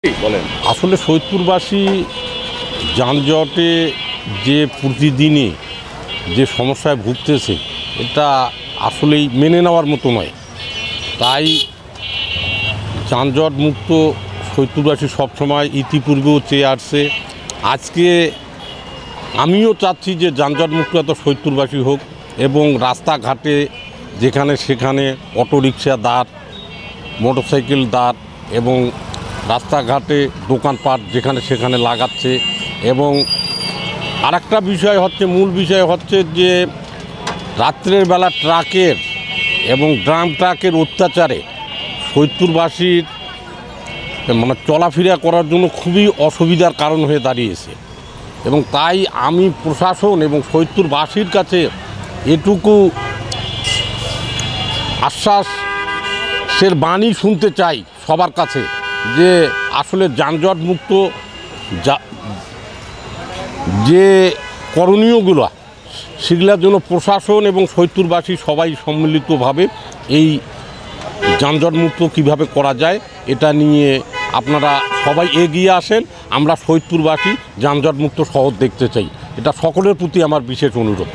বলেন। আসলে সৈয়দপুরবাসী যানজটে যে প্রতিদিনই যে সমস্যায় ভুগতেছে এটা আসলেই মেনে নেওয়ার মতো নয়। তাই যানজট মুক্ত সৈয়দপুরবাসী সবসময় ইতিপূর্বেও চেয়ে আসছে। আজকে আমিও চাচ্ছি যে যানজট মুক্ত এত সৈয়দপুরবাসী হোক এবং রাস্তাঘাটে যেখানে সেখানে অটোরিকশা দাঁড়, মোটরসাইকেল দাঁড় এবং রাস্তাঘাটে দোকানপাট যেখানে সেখানে লাগাচ্ছে। এবং আরেকটা বিষয় হচ্ছে, মূল বিষয় হচ্ছে যে রাত্রের বেলা ট্রাকের এবং ড্রাম ট্রাকের অত্যাচারে সৈয়দপুরবাসীর চলাফেরা করার জন্য খুবই অসুবিধার কারণ হয়ে দাঁড়িয়েছে। এবং তাই আমি প্রশাসন এবং সৈয়দপুরবাসীর কাছে এটুকু আশ্বাসের বাণী শুনতে চাই সবার কাছে যে আসলে যানজট মুক্ত যে করণীয়গুলো সেগুলোর জন্য প্রশাসন এবং সৈয়দপুরবাসী সবাই সম্মিলিতভাবে এই যানজট মুক্ত কীভাবে করা যায় এটা নিয়ে আপনারা সবাই এগিয়ে আসেন। আমরা সৈয়দপুরবাসী যানজট মুক্ত শহর দেখতে চাই, এটা সকলের প্রতি আমার বিশেষ অনুরোধ।